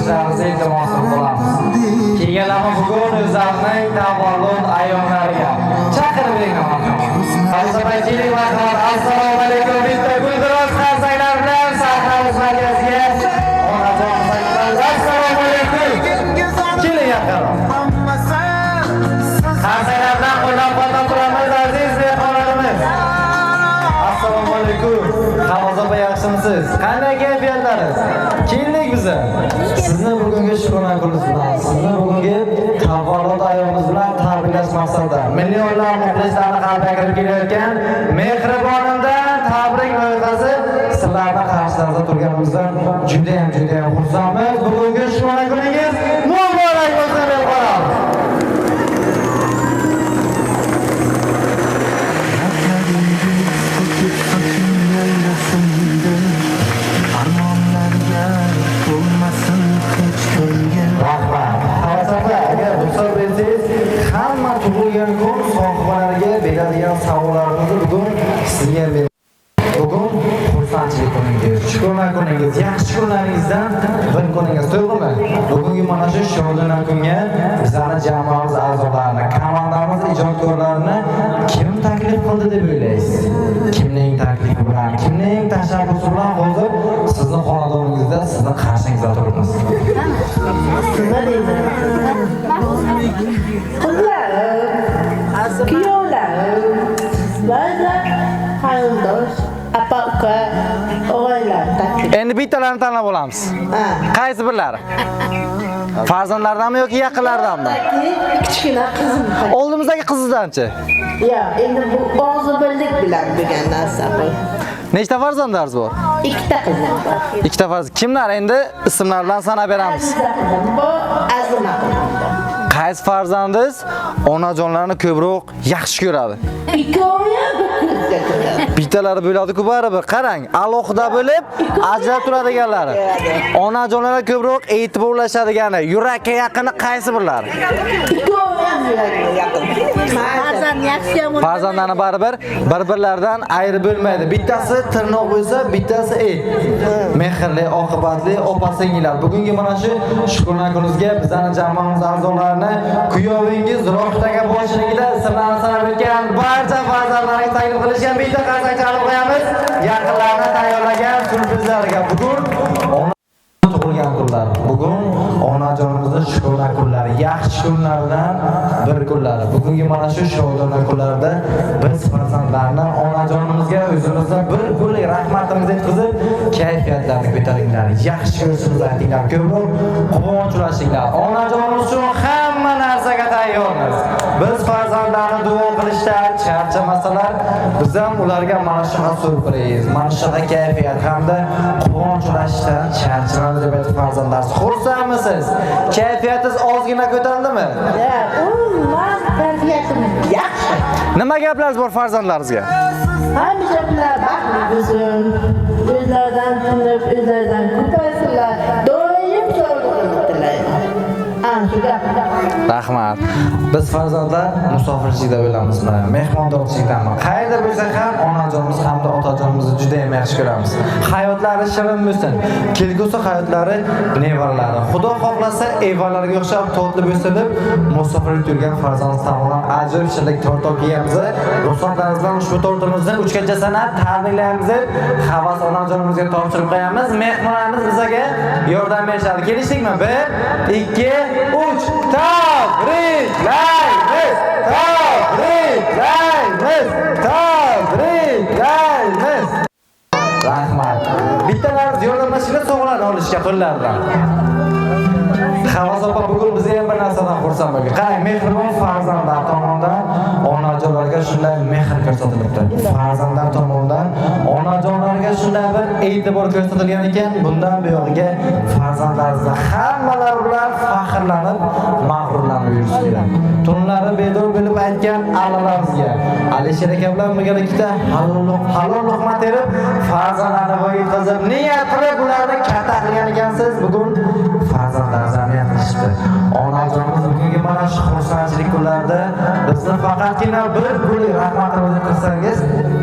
qilishlaringizni iltimos qilamiz. Kelganlarni bugun o'zlarining tavallud ayyomlariga chaqirib beraman. Hazratlar vaqtlar assalomu alaykum bitta guldiroz qarsanglar bilan sahnamiz markaziga onajon assalomu alaykum. Keling yaqinroq. Qarsanglardan qo'llab-quvvatlab turamiz aziz mehmonlarimiz. Assalomu alaykum. Hamza Bey yaxshimisiz? Qanday kayfiyatlaringiz? Keldik biza. Sizni bugungi shukronat kunimiz bilan, sizni bugungi tavallud ayyomingiz bilan tabriklash maqsadida millionlar muxlislarni qalbiga kirib kelayotgan mehribonimdan tabrik loyihasi sizlarning qarshilaringizda turganimizdan juda ham xursandmiz. Bugungi shukronat kuningiz muborak bo'lsin deb qo'yamiz. Hamma tug'ilgan kun sohibalariga beradigan savollarimizni bugun sizga beraman. Bugun xursandchilik kuningiz, shukronat kuningiz, yaxshi kunlaringizdan bir kuningiz, to'g'rimi? Bugungi mana shu shodona kunga bizlarning jamoamiz a'zolarini, komandamiz ijodkorlarini kim taklif qildi deb o'ylaysiz? Kimning taklifi bilan, kimning tashabbusi bilan hozir sizning xonadoningizda, sizning qarshingizda turibmiz? Nima deyman? Kuyovlarim, sizlarga qarindosh, apa-uka, o'g'aylar taklif. Endi bittalarini tanlab olamiz. Qaysi birlari? Farzandlardanmi yoki yaqinlardanmi? Kichkina qizim. Oldimizdagi qizizdanchi? Ya, endi bu og'zi birlik bilan bo'lgan narsa bu. Nechta farzandlaringiz bor? Ikkita qizim bor. Ikkita farzand. Kimlar endi ismlar bilan sanab beramiz. Bu Azima. Qaysi farzandingiz onajonlarni ko'proq yaxshi ko'radi? Ikkovi ko'zga ko'radi. Bittalari bo'ladi-ku baribir. Qarang, alohida bo'lib ajrab turadiganlari. Onajonlarga ko'proq e'tiborlashadigani, yurakka yaqini qaysi birlari? Ikkovi ham yurakka yaqin. Farzand yaxshi ham. Farzandlarni baribir bir-birlaridan ayirib bo'lmaydi. Bittasi tirnoq bo'lsa, bittasi et. Mehrli, oqibatli opa-singillar. Bugungi mana shu shukronat kuningizga bizning jamoamiz a'zolarini kuyovingiz Rohtaga boshchiligida ismlarini sanab o'tgan barcha farzandlaringiz taklif qilishgan bitta qarsang chalib qo'yamiz. Yaqinlarni tayyorlagan surprizlarga bugun tug'ilgan kunlar. Bugun onajonimizning shukronat kunlari, yaxshi kunlardan bir kunlari. Bugungi mana shu shodona kunlarda biz farzandlarni onajonimizga o'zimizdan bir bo'lak rahmatimizni yetkazib, kayfiyatlarini ko'taringlar, yaxshi ko'rishimizni aytinglar, ko'proq quvonch ulashinglar. Onajonimiz uchun hamma narsaga tayyormiz. Biz farzandlarni duo qilishda charchamasalar, biz ham ularga mana shu surpriz, mana shu kayfiyat hamda quvonch ulashishdan charchamaymiz deb aytib farzandlar. Xursandmisiz? Kayfiyatingiz ozgina ko'tarildimi? Ya, men kayfiyatim yaxshi. Nima gaplarsiz bor farzandlaringizga? Hamisha ular baxtli bo'lsin. O'zlaridan tinib, o'zlaridan ko'paysinlar. Doim sog'lig'ini tilayman. Rahmat. Biz farzandlar musofirchilikda bo'lamiz, mehmondorchilikdanmi. Qayerda bo'lsak ham onajonimiz hamda otajonimizni juda ham yaxshi ko'ramiz. Hayotlari shirin bo'lsin. Kelgusi hayotlari nevaralari. Xudo xohlasa evalarga o'xshab totli bo'lsin deb musofirlikda yurgan farzandimiz tomonidan ajoyib shirinlik tort olganmiz. Ruxsatlaringiz bilan ushbu tortimizni 3 gacha sanab tabriklaymiz deb havas onajonimizga topshirib qo'yamiz. Mehmonlarimiz bizga yordam berishadi. Kelishdikmi? 1, 2, 3 tabriklaymiz. Rahmat. Bittalarimiz yordamlashishga sovg'alar olishga qo'llaridan. Havas opa bugun bizga ham bir narsadan xursand bo'ldik. Qarang, mehribon farzandlar tomonidan onajonlarga shunday mehr ko'rsatilibdi. Farzandlar tomonidan onajonlarga shunday bir e'tibor ko'rsatilgan ekan, bundan buyog'iga farzandlaringizni hammalar bilan faxrlanib, mag'rurlanib yurisinglar. Tunlari bedor bo'lib aytgan allalarimizga Alisher aka bilan birgalikda halol luqma terib, farzandlarni voyaga yetkazib, niyat qilib ularni katta qilgan ekansiz. Bugun farzandlaringizni qilishdi. Onajonimiz bugungi mana shu xursandchilik kunlarida bizni faqatgina bir pulli rahmatimizni qilsangiz,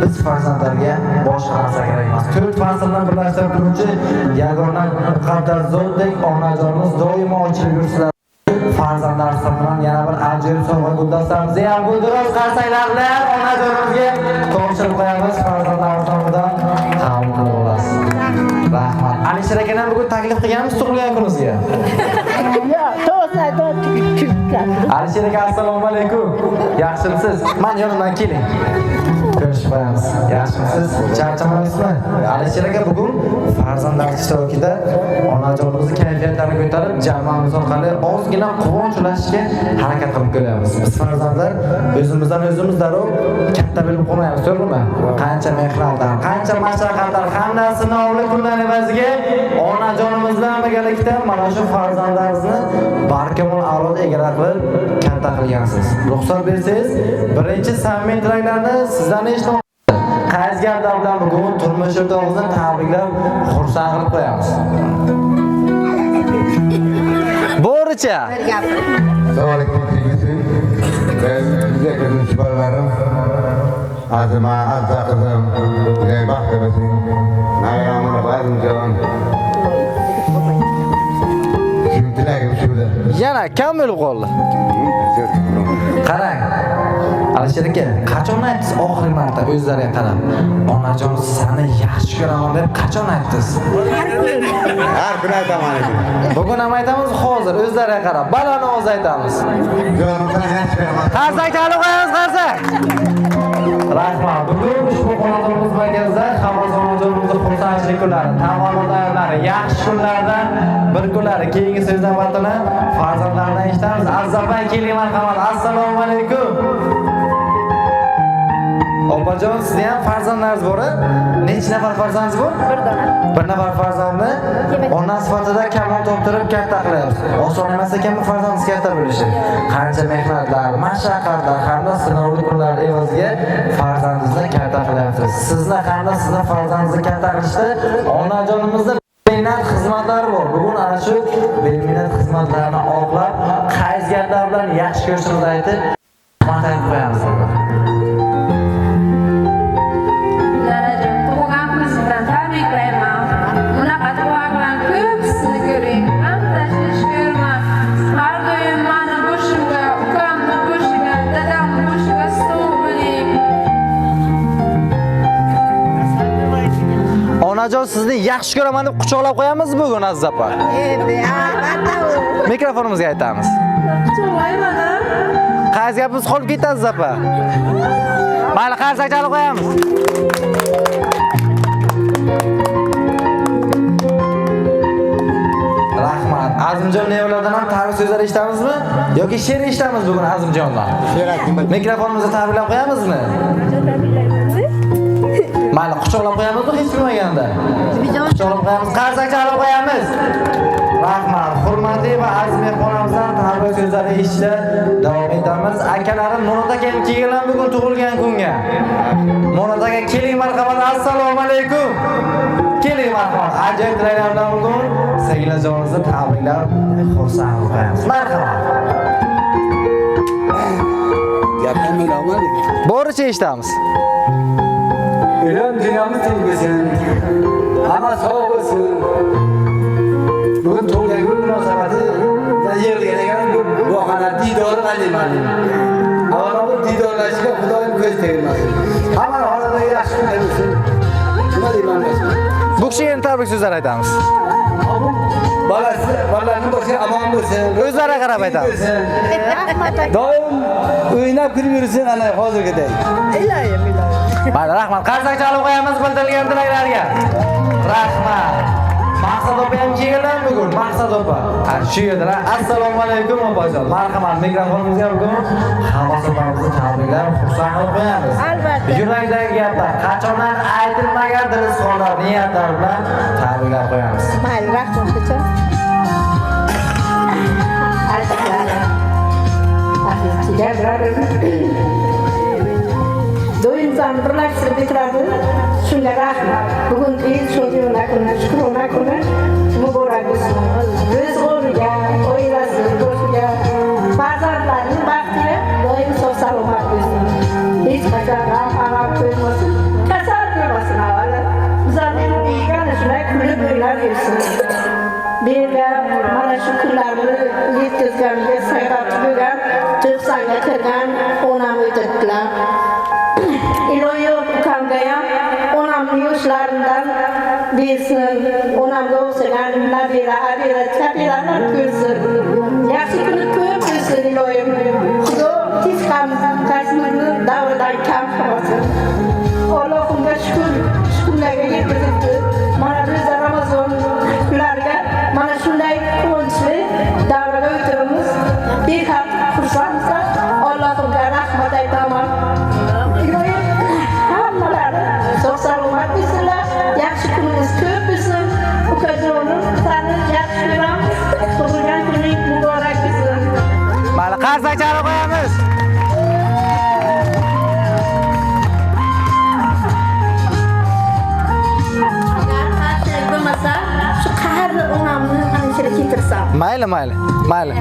biz farzandlarga boshqa narsa kerak emas. 4 faslni birlashtirib turuvchi yagona muqaddas zotdek onajonimiz doimo ochilib yursinlar. Farzandlar bilan yana bir ajoyib sovg'a guldastamizga ham guldiroz qarsaklar bilan onajonimizga topshirib qo'yamiz. Farzandlar tomonidan qabul qilib olasiz. Rahmat. Alisher aka ham bugun taklif qilganmiz tug'ilgan kuningizga. Yo'q, to'g'ri Alisher aka, assalomu alaykum. Yaxshimisiz? Men yonimdan keling. Ko'rishib qo'yamiz. Yaxshimisiz? Charchamaysizmi? Alisher aka bugun farzandlar ishtirokida onajonimizni kayfiyatlarini ko'tarib, jamoamiz orqali ozgina quvonch ulashishga harakat qilib kelyapmiz. Biz farzandlar o'zimizdan o'zimiz darrov katta bilib qolmaymiz, to'g'rimi? Qancha mehnatlar, qancha mashaqqatlar, hamda sinovli kunlar evaziga onajonimiz bilan birgalikda mana shu farzandlaringizni barkamol avlod egalari qilib katta qilgansiz. Ruxsat bersangiz, birinchi samimiy tilaklarni sizdan eshitib qaysi gaplar bilan bugun turmush o'rtog'imizni tabriklab xursand qilib qo'yamiz. Bo'richa. Assalomu alaykum tegisi. Ben bize kızım balalarım. Azma, azza kızım. Güzel bahsedesin. Nayra'mına bayılmayacağım. Şimdi dilek şurada. Yana kam bo'lib qoldi. Qarang. Alisher aka, qachon aytdingiz oxirgi marta o'zlariga qarab? Onajon seni yaxshi ko'raman deb qachon aytdingiz? Her gün aytaman edim. Bugun ham aytamiz, hozir o'zlariga qarab, baloni o'z aytamiz. Canımdan yaş ko'raman. Qarsak chalib qo'yamiz, qarsak. Rahmat. Bugun ushbu xonadonimiz markazida Hamroz onajonimizning xursandchilik kunlari, tavalludlari, yaxshi kunlardan bir kunlari keyingi so'z navbatini farzandlardan eshitamiz. Azzabay keling, marhamat. Assalomu alaykum. Opajon, sizda ham farzandlaringiz bor? Necha nafar farzandingiz bor? Bir nafar farzandni ona sifatida kamol toptirib katta qilyapsiz. Oson emas ekan bu farzandingiz katta bo'lishi. Qancha mehnatlar, mashaqqatlar hamda sinovli kunlar evaziga farzandingizni katta qilyapsiz. Sizni hamda sizni farzandingizni katta qilishda onajonimizning mehnat xizmatlari bor. Bugun ana shu mehnat xizmatlarini oqlab, qaysi gaplar bilan yaxshi ko'rishingizni aytib, rahmat qo'yamiz. Onajon sizni yaxshi ko'raman deb quchoqlab qo'yamiz bugun Azzapa. Mikrofonimizga aytamiz. Qaysi gapimiz qolib ketdi Azzapa? Mayli, qarsak chalib qo'yamiz. Rahmat. Azimjon nevalardan ham ta'rif so'zlar eshitamizmi? Yoki she'r eshitamiz bugun Azimjondan? Mikrofonimizga tabriklab qo'yamizmi? Mayli, quchoqlab qo'yamizmi hech bilmaganda? Quchoqlab qo'yamiz, qarsak chalib qo'yamiz. Rahmat. Hurmatli va aziz mehmonlarimizdan tabrik so'zlari eshitishda davom etamiz. Akalarim Murod aka kelgan bugun tug'ilgan kunga. Murod aka keling, marhamat. Assalomu alaykum. Keling, marhamat. Ajoyib tilaklar bilan bugun sevgilajoningizni tabriklab xursand qilamiz. Marhamat. Gapni olmadik. Bo'richa eshitamiz. Elam dunyomiz tinch bo'lsin. Hamma sog' bo'lsin. Bugun tug'ilgan kun munosabati va yig'ilgan ekan bu xona didori qanday. Avvalo bu didorlashga Xudoyim ko'z tegmasin. Hamma holada yaxshi kun bo'lsin. Nima deyman boshqa? Bu kishiga tabrik so'zlar aytamiz. Bolalarning boshi omon bo'lsin. O'zlariga qarab aytamiz. Doim o'ynab kulib yursin ana hozirgidek. Iloyim. Mayli, rahmat. Qarsak chalib qo'yamiz bildirilgan tilaklarga. Rahmat. Maqsad opa ham kelgan bugun. Maqsad opa. Shu yerda. Assalomu alaykum opajon. Marhamat, mikrofonimizga bugun Havas opamizni tabriklab xursand qilib qo'yamiz. Albatta. Yurakdagi gaplar, qachondan aytilmagan dilsizxonlar, niyatlar bilan tabriklab qo'yamiz. Mayli, rahmat uchun. Do'yimlarni birlashtirib bitiradi. Shunga rahmat. Bugun shunga kuni, shukrona kuni muborak bo'lsin. O'z o'rniga, oilasi, do'stiga Berga mana shu kunlarni yetkazganga sababchi bo'lgan 90 ga kirgan onam o'tirdilar. Iloyo ukamgayam onamning yoshlaridan bilsin, onamga o'xshagan nabira chapiralar ko'rsin. Yaxshi kuni ko'p bo'lsin iloyim. Xudo tez ham qaysimizni davradan kam qilmasin. Allohimga shukurlarga yetkazibdi. Mana biz Ramazon kunlariga mana shunday quvonchli davraga o'tiramiz. Behad xursandman. Allohimga rahmat aytaman. Iloyim hammalari sog' salomat bo'lsinlar. Yaxshi kuningiz ko'p bo'lsin. Ukajonim, seni yaxshi ko'ramiz. Tug'ilgan kuning muborak bo'lsin. Mayli, qarsak chalib qo'yamiz. Shu qahrli onamni anchalik ketirsam. Mayli.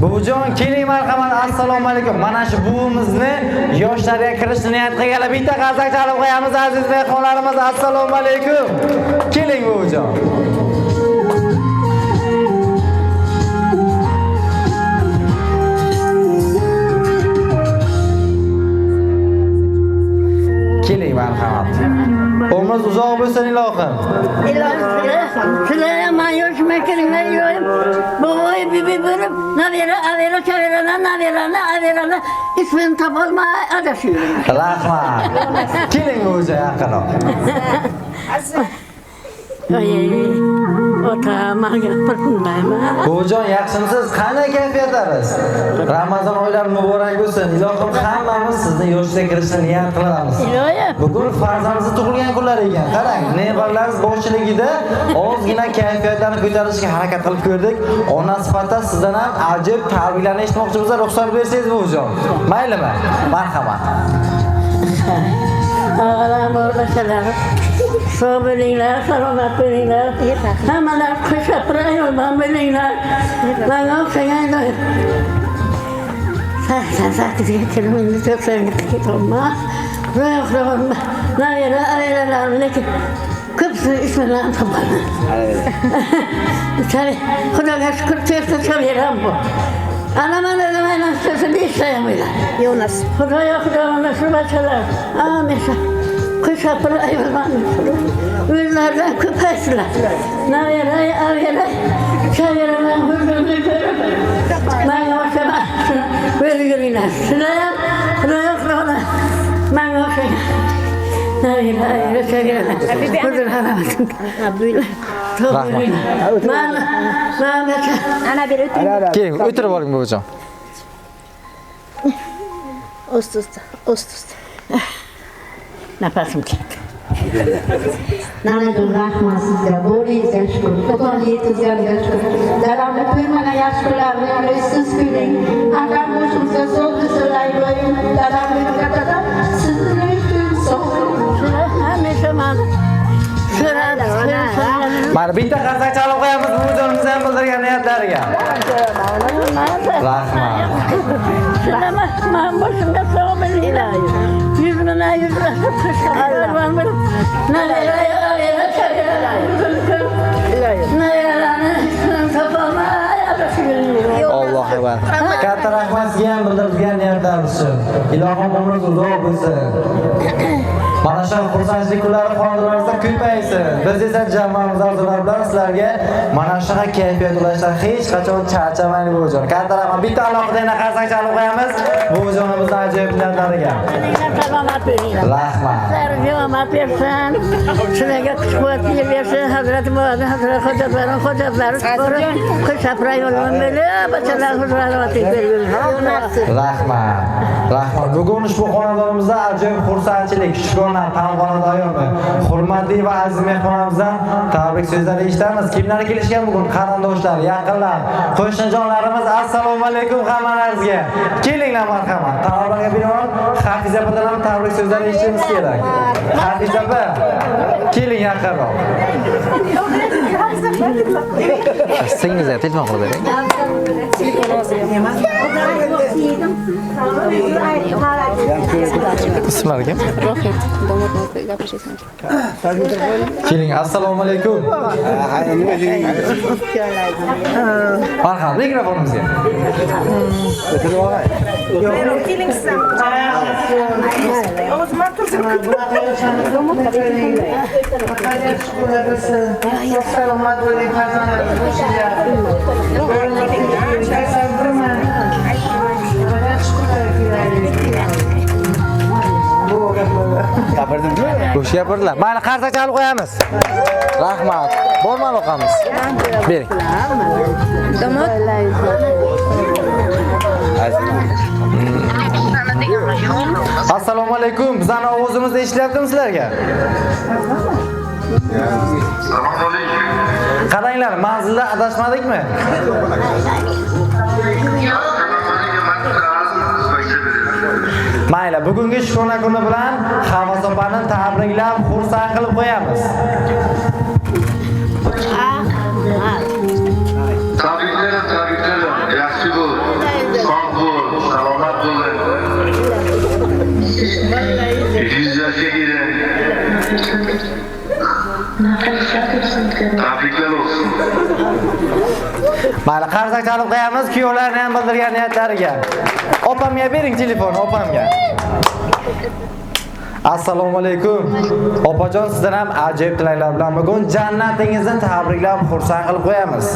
Buvijon, keling marhamat. Assalomu alaykum. Mana shu buvimizni yoshlarga kirishni niyat qilganlar bitta qarsak chalib qo'yamiz aziz mehmonlarimiz. Assalomu alaykum. Keling buvijon. Keling marhamat. Umringiz uzoq bo'lsin ilohim. Sizlarga man yoshma kiringlar iloyim. Boboy bibi bo'lib, navera chaveralar, averani ismini topolmay adashyapman. Rahmat. Keling buvijon yaqinroq. Ota, menga bilmayman. Buvijon, yaxshimisiz? Qanday kayfiyatlaringiz? Ramazon oylari muborak bo'lsin. Ilohim hammamiz sizni yoshga kirishni niyat qilamiz. Iloyim. Bugun farzandingiz tug'ilgan kunlar ekan. Qarang, nevaralaringiz boshchiligida ozgina kayfiyatlarni ko'tarishga harakat qilib ko'rdik. Ona sifatida sizdan ham ajib tabriklarni eshitmoqchimiz. Ruxsat bersangiz buvijon. Maylimi? Marhamat. Ağalar borbaşalar, sağ bilingler, salomat bilingler, hammalar kuşapra yoldan bilingler. Ben okşayan doyum. Sakizga kirmini 90 gittik olma. Ro'yoqlarni, navira lekin ko'psi ismlarini topolmadi. Xudoga shukur tersa chaveram bu. Ana mana mana sesi bir sayamıyla. Yonas. Xudoyo shu bachalar. Amesa. Kuşapır ayolman. O'zlaridan ko'paysinlar. Naveray, averay, chaveraman huzurni ko'rib. Menga o'xshaman. O'lguringlar. Sizlar ham xudoyo menga o'xshagan. Naveray, chaveraman. Huzur haramatın. Ana bir o'ting. Keling, o'tirib oling buvijon. Ost. Nafasim ketdi. Nanajon rahmat sizga. Bo'ringizga shukur. Xudo yetkazganiga shukur. Dadamni ko'rmagan yaxshi kunlarni yo'laysiz kuning. Agar boshimizga so'l desalar iloyim, dadamni kattadan sizni uchun sog'lik. Hamisha mani Mana bitta qarsak chalib qo'yamiz buvijonimiz ham bildirgan niyatlariga. Rahmat. Ben başımda sağ bilingler. Yüzüne kuşapırlar var. Nereye çeviriyorlar. Nereye topolmay adashyapman. Allohu akbar. Katta rahmat sizga ham bildirgan niyatlarimiz uchun. Ilohim umringiz uzoq bo'lsin. Mana shu xursandchilik kunlari xonadonlaringizda ko'paysin. Biz esa jamoamiz a'zolari bilan sizlarga mana shunaqa kayfiyat ulashlar hech qachon charchamang buvijon. Katta rahmat. Bitta alohida yana qarsak chalib qo'yamiz buvijonimizning ajoyib niyatlariga. Salomat bo'linglar. Rahmat. Sizlarga omad bersin. Sizlarga kuch-quvvat bersin. Hazrat Muhammad, Hazrat Hojatlari Kuşapra yo'ldan bilib, bachalar huzurlarini bersin. Rahmat. Bugun ushbu xonadonimizda ajoyib xursandchilik, shukrona tanqonadayonmi. Hurmatli va aziz mehmonlarimizdan tabrik so'zlari eshitamiz. Kimlar kelishgan bugun? Qarindoshlar, yaqinlar, qo'shnijonlarimiz, assalomu alaykum hammalaringizga. Kelinglar marhamat. Tabriklarga binoan Hafiza bilan tabrik so'zlari eshitishimiz kerak. Hadiza opa, keling yaqinroq. Singizga telefon qilib bering. Ismlar kim? Keling, assalomu alaykum. Marhamat, mikrofonimizga. O'sha gapirdilar. Mayli, qarsak chalib qo'yamiz. Rahmat. Borma aloqamiz. Bering. Assalomu alaykum. Bizning ovozimizni eshityaptimi sizlarga? Assalomu alaykum. Qaranglar, manzilda adashmadikmi? Mayli, bugungi Shukrona kuni bilan Havas opani tabriklab, xursand qilib qo'yamiz. Tabriklar. Yaxshi bo'l. Sog' bo'l, salomat bo'l. 100 yoshga kirding. Tabriklar olsun. Mayli, qarsak chalib qo'yamiz kuyovlarni ham bildirgan niyatlariga. Opamga bering telefon, opamga. Assalomu alaykum. Opajon, sizdan ham ajoyib tilaklar bilan bugun jannatingizni tabriklab, xursand qilib qo'yamiz.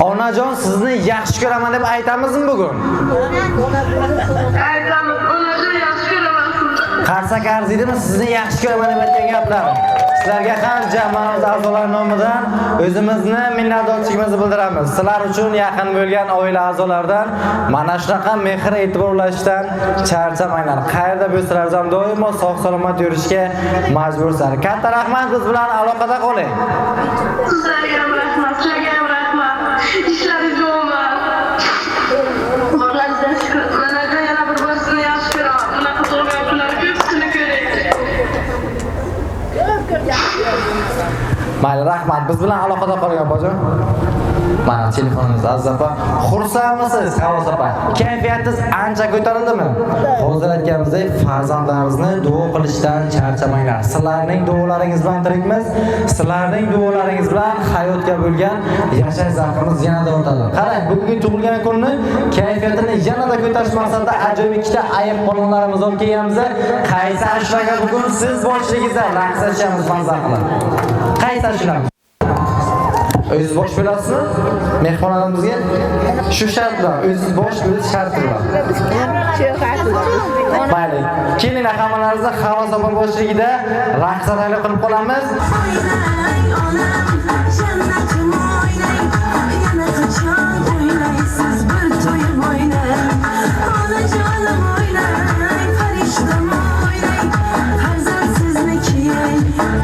Onajon, sizni yaxshi ko'raman deb aytamizmi bugun? Aytamiz, onajon yaxshi ko'raman sizni. Qarsak arziydimi sizni yaxshi ko'raman deb aytgan gaplarim? Sizlarga ham jamoamiz a'zolari nomidan o'zimizni minnatdorchiligimizni bildiramiz. Sizlar uchun yaqin bo'lgan oila a'zolaridan mana shunaqa mehr e'tibor ulashishdan charchamanglar. Qayerda bo'lsalaringiz ham doimo sog' salomat yurishga majbursizlar. Katta rahmat, biz bilan aloqada qoling. Sizlarga ham rahmat, sizlarga ham rahmat. İşleringiz bo'lmas. Xudoga shukr. Mana yana bir bor sizni yaxshi ko'raman. Bunaqa tug'ilgan kunlar ko'pini ko'raylik. Mayli, rahmat. Biz bilan aloqada qoling opajon. Mana telefoningiz Aziz opa. Xursandmisiz Havas opa? Kayfiyatingiz ancha ko'tarildimi? Hozir aytganimizdek, farzandlarimizni duo qilishdan charchamanglar. Sizlarning duolaringiz bilan tirikmiz. Sizlarning duolaringiz bilan hayotga bo'lgan yashash zavqimiz yanada ortadi. Qarang, bugungi tug'ilgan kunni kayfiyatini yanada ko'tarish maqsadida ajoyib ikkita ayib qonunlarimiz olib kelganmiz. Qaysi ashulaga bugun siz boshligingizda raqs aytamiz manzar qilib. Qaysi ashula? O'zingiz bosh bo'lasizmi? Mehmonlarimizga shu shart bilan o'zingiz bosh bo'lish sharti bilan. Mayli, kelinglar hammalaringizni Havas opa boshligida raqs taklif qilib qolamiz.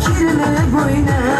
Kirli boyna